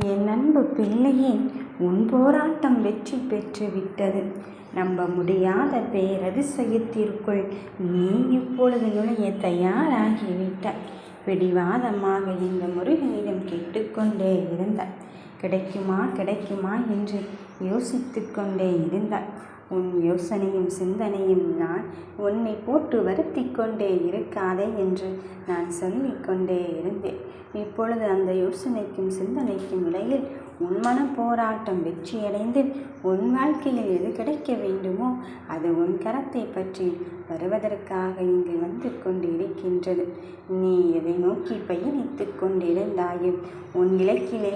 என் அன்பு பிள்ளையே, உன் போராட்டம் வெற்றி பெற்று விட்டது. நம்ப முடியாத பேரதிசயத்திற்குள் நீ இப்பொழுது நுழைய தயாராகிவிட்டாய். பிடிவாதமாக இந்த முருகனிடம் கேட்டுக்கொண்டே இருந்தாய். கிடைக்குமா கிடைக்குமா என்று யோசித்து கொண்டே இருந்தாய். உன் யோசனையும் சிந்தனையும் நான் உன்னை போட்டு வருத்தி கொண்டே இருக்காதே என்று நான் சொல்லிக்கொண்டே இருந்தேன். இப்பொழுது அந்த யோசனைக்கும் சிந்தனைக்கும் இடையில் உன் மன போராட்டம் வெற்றியடைந்து உன் வாழ்க்கையில் எது கிடைக்க வேண்டுமோ அது உன் கரத்தை பற்றி வருவதற்காக இங்கு வந்து கொண்டு இருக்கின்றது. நீ எதை நோக்கி பயணித்து கொண்டிருந்தாயோ உன் இலக்கிலே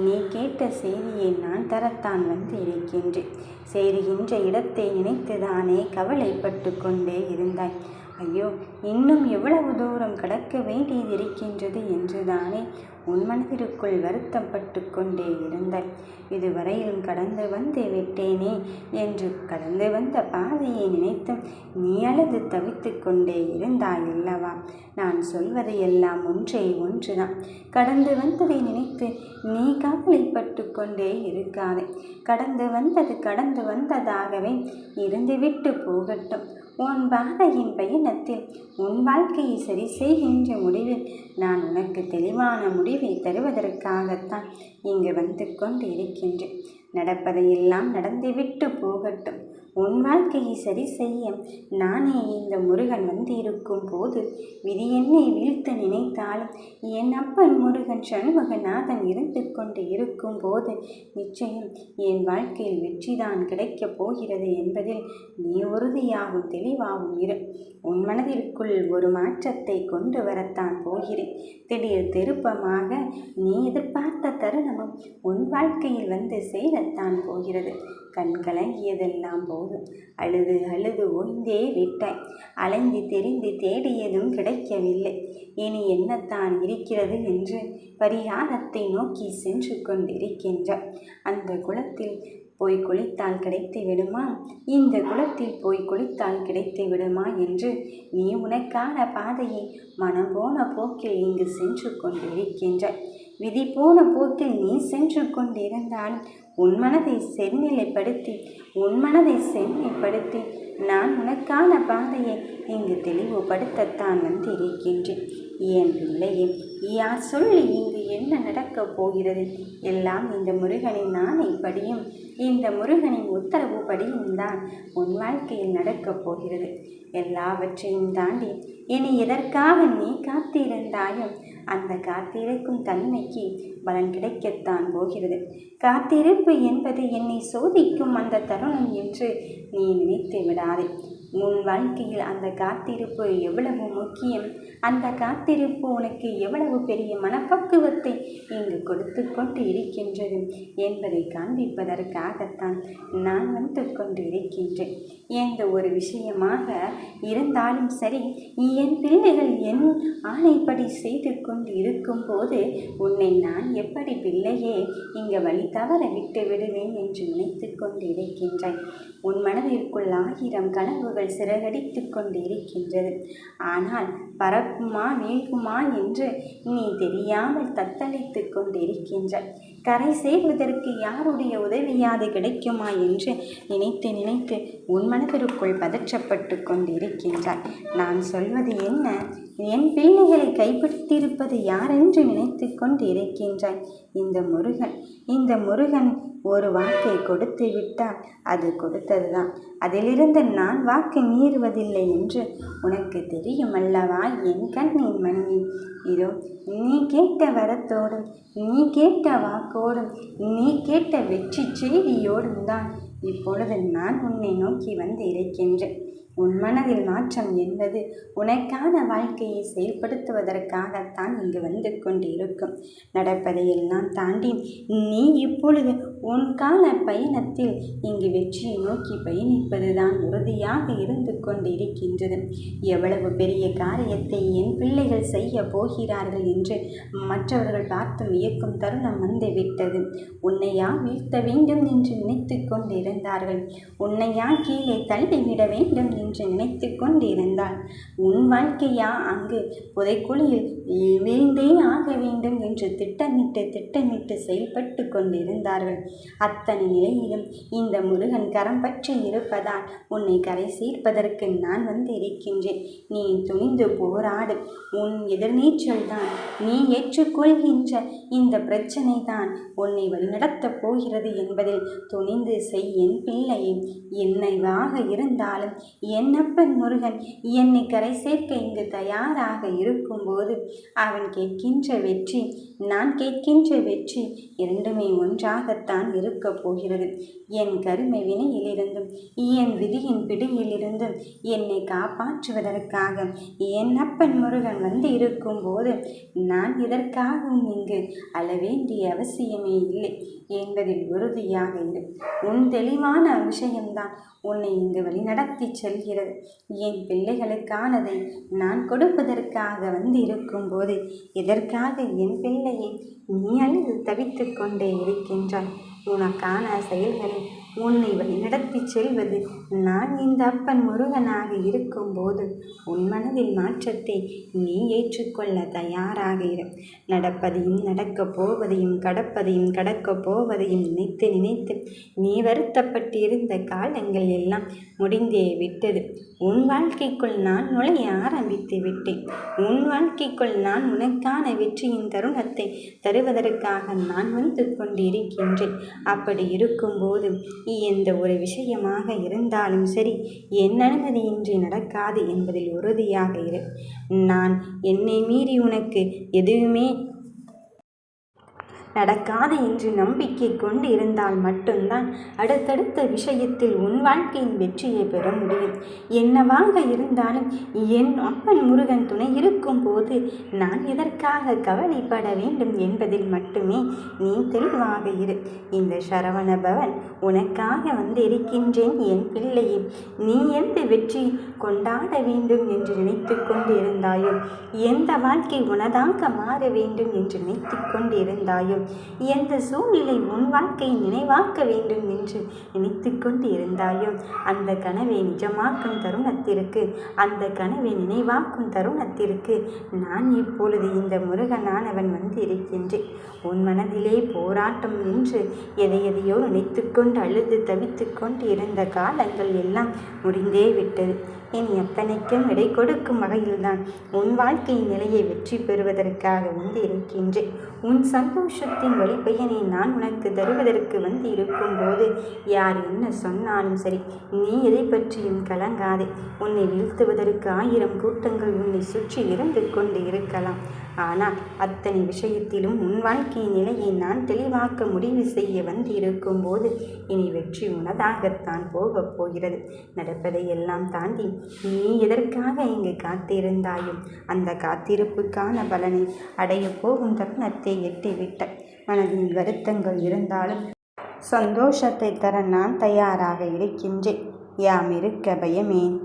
நீ கேட்ட செய்தியை நான் தரத்தான் வந்து இருக்கின்றேன். சேருகின்ற இடத்தை நினைத்துதானே கவலைப்பட்டு கொண்டே இருந்தாய். ஐயோ, இன்னும் எவ்வளவு தூரம் கடக்க வேண்டியது இருக்கின்றது என்றுதானே உன் மனதிற்குள் வருத்தப்பட்டு கொண்டே இருந்தாய். இதுவரையிலும் கடந்து வந்து விட்டேனே என்று கடந்து வந்த பாதையை நினைத்தும் நீ அழுது தவித்து கொண்டே இருந்தாய் அல்லவா? நான் சொல்வது எல்லாம் ஒன்றே ஒன்றுதான். கடந்து வந்ததை நினைத்து நீ கவலைப்பட்டு கொண்டே இருக்காதே. கடந்து வந்தது கடந்து வந்ததாகவே இருந்துவிட்டு போகட்டும். உன் பாதையின் பயணத்தில் உன் வாழ்க்கையை சரி செய்கின்ற முடிவில் நான் உனக்கு தெளிவான முடிவை தருவதற்காகத்தான் இங்கு வந்து கொண்டு இருக்கின்றேன். நடப்பதையெல்லாம் நடந்துவிட்டு போகட்டும். உன் வாழ்க்கையை சரி செய்ய நானே இந்த முருகன் வந்து இருக்கும் போது விதி என்னை வீழ்த்த நினைத்தாலும் என் அப்பன் முருகன் சண்முகநாதன் இருந்து கொண்டு இருக்கும் போது நிச்சயம் என் வாழ்க்கையில் வெற்றிதான் கிடைக்கப் போகிறது என்பதில் நீ உறுதியாகவும் தெளிவாகவும் இரு. உன் மனதிற்குள் ஒரு மாற்றத்தை கொண்டு வரத்தான் போகிறேன். திடீர் திருப்பமாக நீ எதிர்பார்த்த தருணமும் உன் வாழ்க்கையில் வந்து சேரத்தான் போகிறது. கண் கலங்கியதெல்லாம் போதும். அழுது அழுது ஓய்ந்தே விட்டாய். அலைந்து தெரிந்து தேடியதும் கிடைக்கவில்லை. இனி என்னத்தான் இருக்கிறது என்று பரிகாரத்தை நோக்கி சென்று கொண்டிருக்கின்றாய். அந்த குளத்தில் போய் குளித்தால் கிடைத்து விடுமா, இந்த குளத்தில் போய் குளித்தால் கிடைத்து விடுமா என்று நீ உனக்கான பாதையை மனம் போன போக்கில் இங்கு சென்று கொண்டிருக்கின்றாய். விதி போன போக்கில் நீ சென்று கொண்டிருந்தாலும் உன் மனதை செம்மைப்படுத்தி நான் உனக்கான பாதையை இங்கு தெளிவுபடுத்தத்தான் வந்திருக்கின்றேன். என் பிள்ளையே, யார் சொல்லி இங்கு என்ன நடக்கப் போகிறது? எல்லாம் இந்த முருகனின் ஆணைப்படியும் இந்த முருகனின் உத்தரவு படியும் தான் உன் வாழ்க்கையில் நடக்கப் போகிறது. எல்லாவற்றையும் தாண்டி இனி எதற்காக நீ காத்திருந்தாயோ அந்த காத்திருக்கும் தன்மைக்கு பலன் கிடைக்கத்தான் போகிறது. காத்திருப்பு என்பது என்னை சோதிக்கும் அந்த தருணம் என்று நீ நினைத்து விடாதே. உன் வாழ்க்கையில் அந்த காத்திருப்பு எவ்வளவு முக்கியம், அந்த காத்திருப்பு உனக்கு எவ்வளவு பெரிய மனப்பக்குவத்தை இங்கு கொடுத்து கொண்டு இருக்கின்றது என்பதை காண்பிப்பதற்காகத்தான் நான் வந்து கொண்டு இருக்கின்றேன். எந்த ஒரு விஷயமாக இருந்தாலும் சரி, என் பிள்ளைகள் என் ஆணைப்படி செய்து கொண்டு இருக்கும் போது உன்னை நான் எப்படி பிள்ளையே இங்கு வழி தவற விட்டு விடுவேன் என்று நினைத்து கொண்டு இருக்கின்றாய். உன் மனதிற்குள் 1000 கனவுகள் சிறகடித்து கொண்டு இருக்கின்றது. ஆனால் பறக்குமா வீழ்குமா என்று நீ தெரியாமல் தத்தளித்து கொண்டிருக்கின்றாய். கரை சேர்வதற்கு யாருடைய உதவியாது கிடைக்குமா என்று நினைத்து உன் மனதிற்குள் பதற்றப்பட்டு கொண்டிருக்கின்றாய். நான் சொல்வது என்ன? என் பிள்ளைகளை கைப்பிடித்திருப்பது யாரென்று நினைத்து கொண்டு இருக்கின்றாய். இந்த முருகன் ஒரு வாக்கை கொடுத்து விட்டால் அது கொடுத்ததுதான். அதிலிருந்து நான் வாக்கு மீறுவதில்லை என்று உனக்கு தெரியும் அல்லவா என் கண்ணின் மணியே? இதோ நீ கேட்ட வரத்தோடும் நீ கேட்ட வாக்கோடும் நீ கேட்ட வெற்றி செய்தியோடும் தான் இப்பொழுது நான் உன்னை நோக்கி வந்து இருக்கின்றேன். உன் மனதில் மாற்றம் என்பது உனக்கான வாழ்க்கையை செயல்படுத்துவதற்காகத்தான் இங்கு வந்து கொண்டிருக்கும். நடப்பதையெல்லாம் தாண்டி நீ இப்பொழுது உன் கால பயணத்தில் இங்கு வெற்றியை நோக்கி பயணிப்பதுதான் உறுதியாக இருந்து கொண்டிருக்கின்றது. எவ்வளவு பெரிய காரியத்தை என் பிள்ளைகள் செய்ய போகிறார்கள் என்று மற்றவர்கள் பார்த்து வியக்கும் தருணம் வந்து விட்டது. உன்னையா வீழ்த்த வேண்டும் என்று நினைத்து கொண்டிருந்தார்கள். உன்னையா கீழே தள்ளிவிட வேண்டும் என்று நினைத்து கொண்டிருந்தாள். உன் வாழ்க்கையா அங்கு புதைக்குழியில் வீழ்ந்தே ஆக வேண்டும் என்று திட்டமிட்டு செயல்பட்டு கொண்டிருந்தார்கள். அத்தனை நிலையிலும் இந்த முருகன் கரம் பற்றி இருப்பதால் உன்னை கரை சேர்ப்பதற்கு நான் இருக்கின்றேன். நீ துணிந்து போராடு. உன் எதிர்நீச்சல் தான், நீ ஏற்றுக்கொள்கின்ற இந்த பிரச்சனை தான் உன்னை வழிநடத்தப் போகிறது என்பதில் துணிந்து செய் என் பிள்ளையே. என்னவாக இருந்தாலும் என்னப்பன் முருகன் என்னை கரை சேர்க்க இங்கு தயாராக இருக்கும்போது அவன் கேட்கின்ற வெற்றி, நான் கேட்கின்ற வெற்றி இரண்டுமே ஒன்றாகத்தான் இருக்கப் போகிறது. என் கருமை வினையிலிருந்தும் என் விதியின் பிடியிலிருந்தும் என்னை காப்பாற்றுவதற்காக என் அப்பன் முருகன் இருக்கும்போது நான் இதற்காகவும் இங்கு அழவேண்டிய அவசியமே இல்லை என்பதில் உறுதியாக இரு. உன் தெளிவான விஷயம்தான் உன்னை இங்கு வழிநடத்தி செல்கிறது. என் பிள்ளைகளுக்கானதை நான் கொடுப்பதற்காக இருக்கும்போது எதற்காக என் பிள்ளையை நீ அழுது தவித்து கொண்டே இருக்கின்றாய்? உனக்கான செயல்களை உன்னை வழிநடத்தி செல்வது நான் இந்த அப்பன் முருகனாக இருக்கும்போது உன் மனதில் மாற்றத்தை நீ ஏற்றுக்கொள்ள தயாராக இரு. நடப்பதையும் நடக்கப் போவதையும் கடக்கப் போவதையும் நினைத்து நீ வருத்தப்பட்டிருந்த காலங்கள் எல்லாம் முடிந்தே விட்டது. உன் வாழ்க்கைக்குள் நான் நுழைய ஆரம்பித்து விட்டேன். உன் வாழ்க்கைக்குள் நான் உனக்கான வெற்றியின் தருணத்தை தருவதற்காக நான் கொண்டிருக்கின்றேன். அப்படி இருக்கும்போது எந்த ஒரு விஷயமாக இருந்தாலும் சரி, என் அனுமதியின்றி நடக்காது என்பதில் உறுதியாக இரு. நான் என்னை மீறி உனக்கு எதுவுமே நடக்காது என்று நம்பிக்கை கொண்டு இருந்தால் மட்டும்தான் அடுத்தடுத்த விஷயத்தில் உன் வாழ்க்கையின் வெற்றியை பெற முடியும். என்னவாக இருந்தாலும் என் அப்பன் முருகன் துணை இருக்கும் போது நான் எதற்காக கவலைப்பட வேண்டும் என்பதில் மட்டுமே நீ தெளிவாக இரு. இந்த சரவண பவன் உனக்காக இருக்கின்றேன் என் பிள்ளையே. நீ எந்த வெற்றி கொண்டாட வேண்டும் என்று நினைத்து கொண்டு இருந்தாயோ, எந்த வாழ்க்கை உனதாக மாற வேண்டும் என்று நினைத்து கொண்டு இருந்தாயோ, எந்த சூழ்நிலை உன் வாழ்க்கையை நினைவாக்க வேண்டும் என்று நினைத்து கொண்டு இருந்தாயோ, அந்த கனவை நிஜமாக்கும் தருணத்திற்கு, அந்த கனவை நினைவாக்கும் தருணத்திற்கு நான் இப்பொழுது இந்த முருகனானவன் இருக்கின்றேன். உன் மனதிலே போராட்டம் என்று எதையோ நினைத்து கொண்டு அழுது தவித்து கொண்டு இருந்த காலங்கள் எல்லாம் முடிந்தே விட்டது. இனி அத்தனைக்கும் விடை கொடுக்கும் வகையில்தான் உன் வாழ்க்கையின் நிலையை வெற்றி பெறுவதற்காக இருக்கின்றேன். உன் சந்தோஷத்தின் வழிப்பயனை நான் உனக்கு தருவதற்கு இருக்கும்போது யார் என்ன சொன்னாலும் சரி, நீ எதை பற்றியும் கலங்காதே. உன்னை வீழ்த்துவதற்கு 1000 கூட்டங்கள் உன்னை சுற்றி இருந்து கொண்டு இருக்கலாம். ஆனால் அத்தனை விஷயத்திலும் உன் வாழ்க்கையின் நிலையை நான் தெளிவாக்க முடிவு செய்ய இருக்கும்போது இனி வெற்றி உனதாகத்தான் போகப் போகிறது. நடப்பதை எல்லாம் தாண்டி நீ எதற்காக இங்கு காத்திருந்தாயும் அந்த காத்திருப்புக்கான பலனை அடைய போகும் தருணத்தை எட்டிவிட்ட. மனதில் வருத்தங்கள் இருந்தாலும் சந்தோஷத்தை தர நான் தயாராக இருக்கின்றேன். யாம் இருக்க பயமேன்.